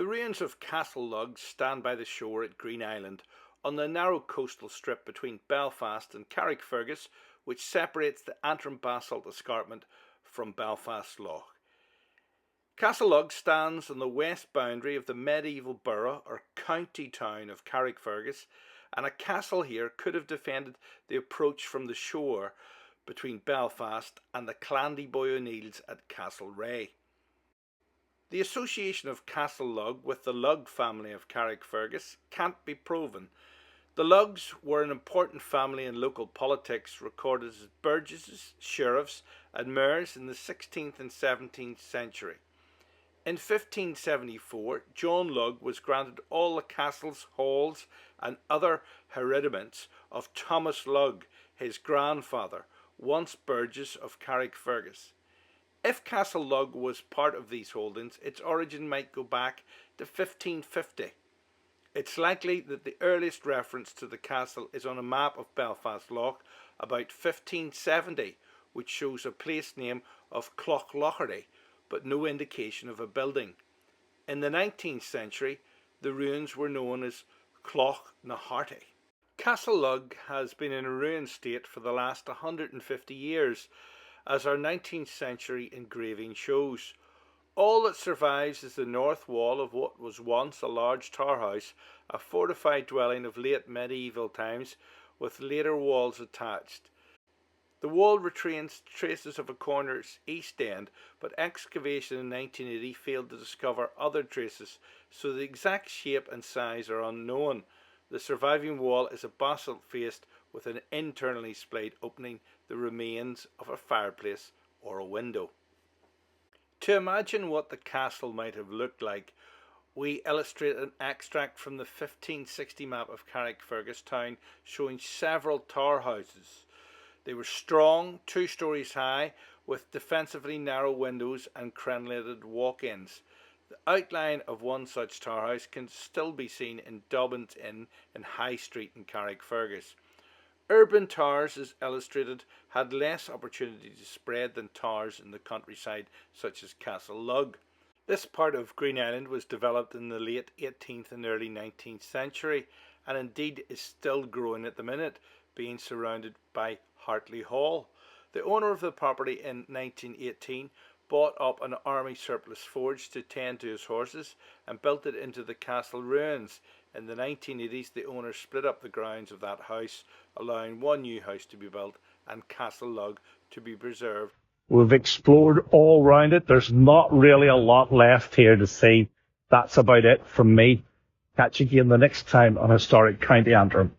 ruins of Castle Lug stand by the shore at Greenisland on the narrow coastal strip between Belfast and Carrickfergus, which separates the Antrim basalt escarpment from Belfast Lough. Castle Lug stands on the west boundary of the medieval borough or county town of Carrickfergus, and a castle here could have defended the approach from the shore between Belfast and the Clandy-boy O'Neills at Castle Ray. The association of Castle Lug with the Lugge family of Carrickfergus can't be proven. The Lugges were an important family in local politics, recorded as burgesses, sheriffs and mayors in the 16th and 17th century. In 1574, John Lugge was granted all the castles, halls and other hereditaments of Thomas Lugge, his grandfather, once burgess of Carrickfergus. If Castle Lug was part of these holdings, its origin might go back to 1550. It's likely that the earliest reference to the castle is on a map of Belfast Lough about 1570, which shows a place name of Clough, but no indication of a building. In the 19th century, the ruins were known as Clough. Castle Lug has been in a ruined state for the last 150 years, as our 19th century engraving shows. All that survives is the north wall of what was once a large tower house, a fortified dwelling of late medieval times with later walls attached. The wall retains traces of a corner's east end, but excavation in 1980 failed to discover other traces, so the exact shape and size are unknown. The surviving wall is a basalt face with an internally splayed opening, the remains of a fireplace or a window. To imagine what the castle might have looked like, we illustrate an extract from the 1560 map of Carrickfergus town showing several tower houses. They were strong, 2 stories high, with defensively narrow windows and crenellated walk-ins. The outline of one such tower house can still be seen in Dobbin's Inn in High Street in Carrickfergus. Urban towers, as illustrated, had less opportunity to spread than towers in the countryside such as Castle Lug. This part of Greenisland was developed in the late 18th and early 19th century, and indeed is still growing at the minute, being surrounded by Hartley Hall. The owner of the property in 1918 bought up an army surplus forge to tend to his horses and built it into the castle ruins. In the 1980s, the owner split up the grounds of that house, allowing one new house to be built and Castle Lug to be preserved. We've explored all round it. There's not really a lot left here to see. That's about it from me. Catch you again the next time on Historic County Antrim.